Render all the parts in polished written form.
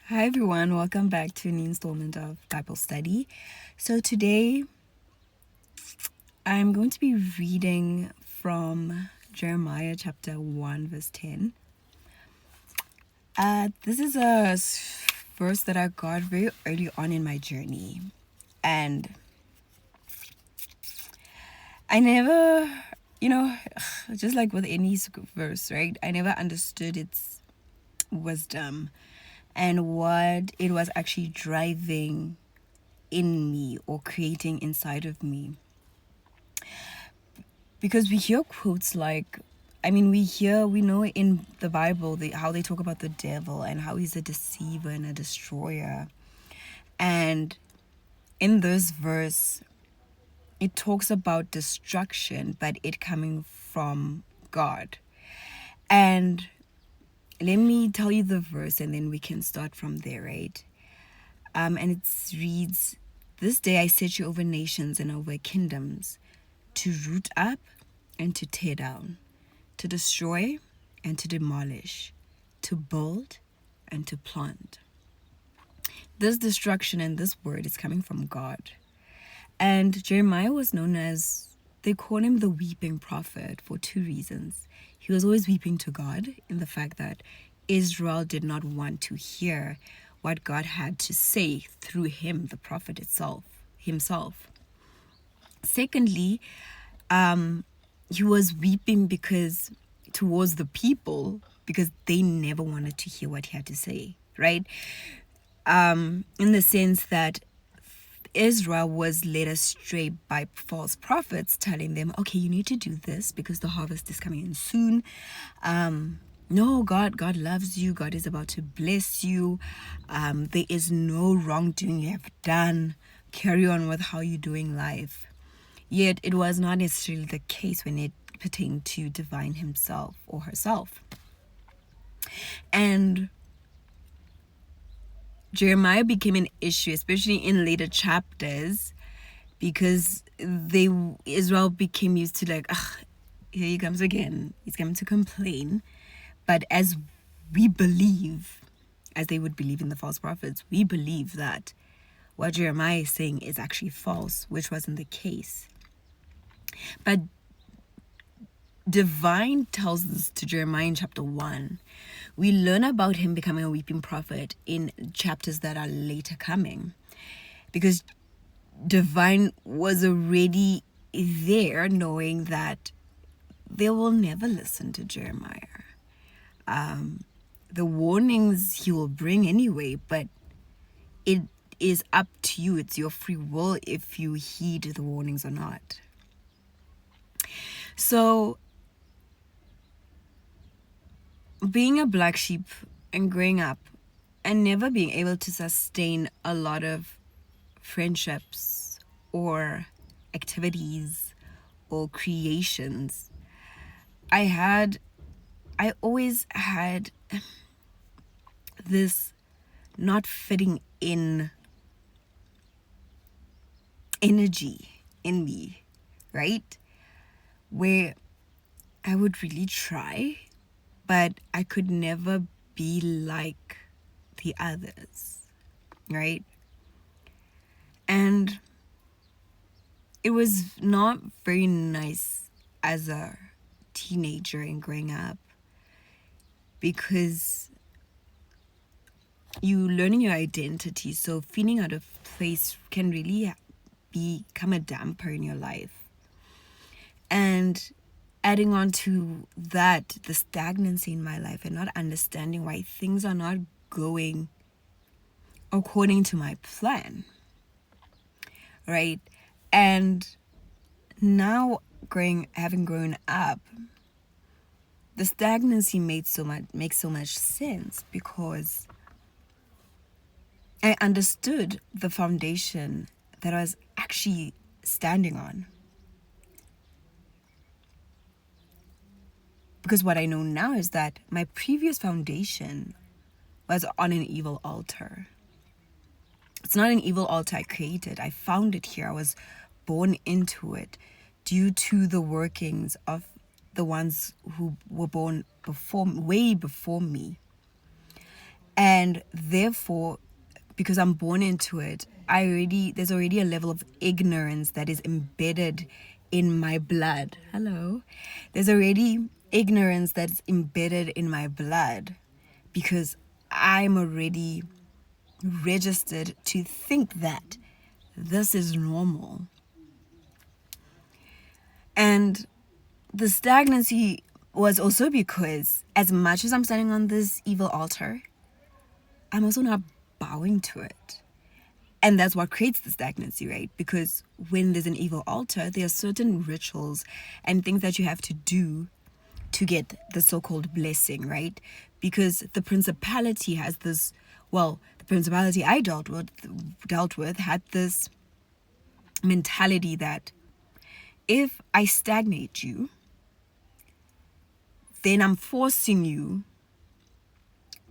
Hi everyone, welcome back to an installment of Bible study. So today I'm going to be reading from Jeremiah chapter 1 verse 10. This is a verse that I got very early on in my journey, and I never, just like with any verse, right? I never understood its wisdom and what it was actually driving in me or creating inside of me. Because we hear quotes like, we know in the Bible how they talk about the devil and how he's a deceiver and a destroyer. And in this verse, it talks about destruction, but it coming from God. And let me tell you the verse and then we can start from there, right? And it reads, "This day I set you over nations and over kingdoms, to root up and to tear down, to destroy and to demolish, to build and to plant." This destruction and this word is coming from God. And Jeremiah was known as, they call him the weeping prophet for two reasons. He was always weeping to God in the fact that Israel did not want to hear what God had to say through him, the prophet himself. Secondly, he was weeping because towards the people because they never wanted to hear what he had to say, right? In the sense that Israel was led astray by false prophets telling them, okay, you need to do this because the harvest is coming in soon. No, God loves you. God is about to bless you. There is no wrongdoing you have done. Carry on with how you're doing life. Yet it was not necessarily the case when it pertained to divine himself or herself. And Jeremiah became an issue, especially in later chapters, because Israel became used to like, here he comes again. He's coming to complain. But as we believe, as they would believe in the false prophets, we believe that what Jeremiah is saying is actually false, which wasn't the case. But divine tells us to Jeremiah in chapter 1. We learn about him becoming a weeping prophet in chapters that are later coming. Because divine was already there knowing that they will never listen to Jeremiah. The warnings he will bring anyway, but it is up to you. It's your free will if you heed the warnings or not. So, being a black sheep and growing up and never being able to sustain a lot of friendships or activities or creations, I always had this not fitting in energy in me, right? Where I would really try, but I could never be like the others, right? And it was not very nice as a teenager and growing up, because you learning your identity, so feeling out of place can really become a damper in your life. And adding on to that, the stagnancy in my life and not understanding why things are not going according to my plan, right? And now having grown up, the stagnancy makes so much sense, because I understood the foundation that I was actually standing on. Because what I know now is that my previous foundation was on an evil altar. It's not an evil altar I created. I found it here. I was born into it due to the workings of the ones who were born way before me. And And therefore, because I'm born into it, there's already a level of ignorance that is embedded in my blood. Hello. There's already ignorance that's embedded in my blood because I'm already registered to think that this is normal. And the stagnancy was also because as much as I'm standing on this evil altar, I'm also not bowing to it. And that's what creates the stagnancy, right? Because when there's an evil altar, there are certain rituals and things that you have to do to get the so-called blessing, right? Because the principality has this, the principality I dealt with had this mentality that if I stagnate you, then I'm forcing you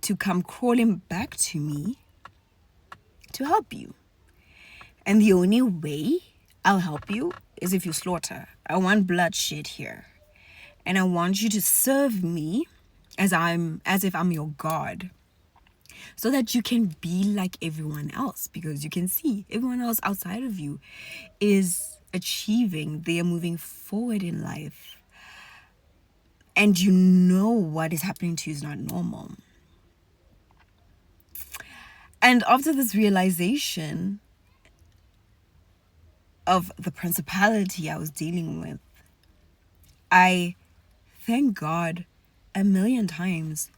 to come crawling back to me to help you. And the only way I'll help you is if you slaughter. I want bloodshed here. And I want you to serve me as if I'm your God. So that you can be like everyone else. Because you can see everyone else outside of you is achieving. They are moving forward in life. And you know what is happening to you is not normal. And after this realization of the principality I was dealing with, I thank God a million times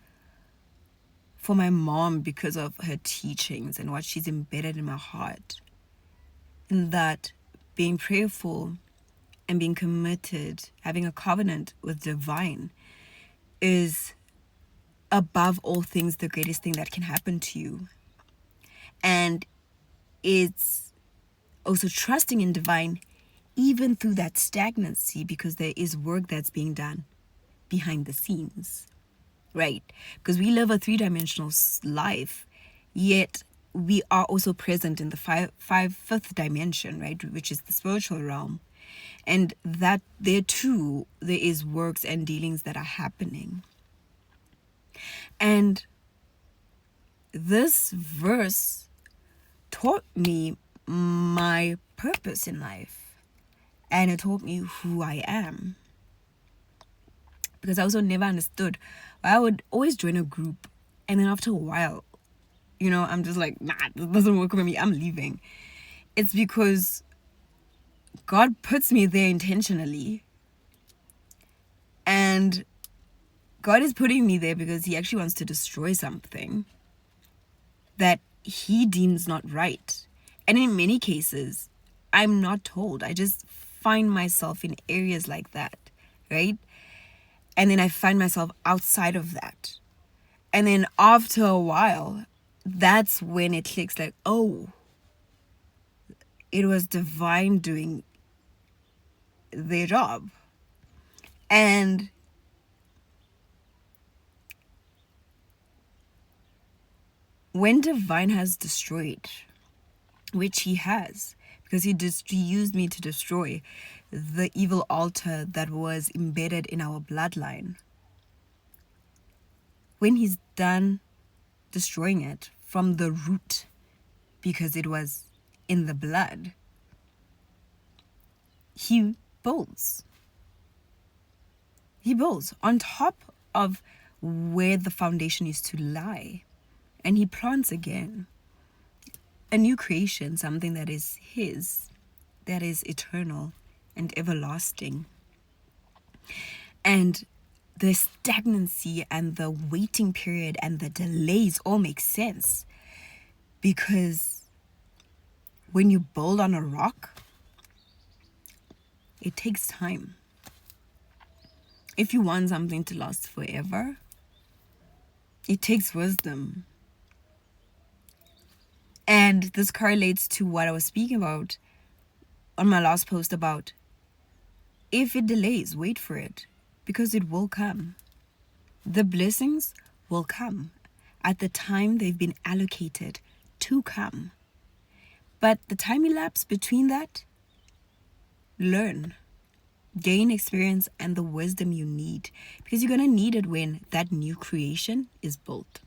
for my mom because of her teachings and what she's embedded in my heart. And that being prayerful and being committed, having a covenant with divine, is above all things the greatest thing that can happen to you. And it's also trusting in divine even through that stagnancy, because there is work that's being done behind the scenes, right? Because we live a three-dimensional life, yet we are also present in the fifth dimension, right? Which is the spiritual realm. And that there too, there is works and dealings that are happening. And this verse taught me my purpose in life, and it taught me who I am. Because I also never understood. I would always join a group, and then after a while, I'm just like, nah, this doesn't work for me, I'm leaving. It's because God puts me there intentionally, and God is putting me there because he actually wants to destroy something that he deems not right. And in many cases, I'm not told. I just find myself in areas like that, right? And then I find myself outside of that. And then after a while, that's when it clicks, like, oh, it was divine doing their job. And when divine has destroyed, which he has, because he used me to destroy the evil altar that was embedded in our bloodline. When he's done destroying it from the root, because it was in the blood, he builds. He builds on top of where the foundation used to lie. And he plants again a new creation, something that is his, that is eternal and everlasting. And the stagnancy and the waiting period and the delays all make sense, because when you build on a rock, it takes time. If you want something to last forever, it takes wisdom. And this correlates to what I was speaking about on my last post about, if it delays, wait for it, because it will come. The blessings will come at the time they've been allocated to come. But the time elapsed between that, learn, gain experience and the wisdom you need, because you're going to need it when that new creation is built.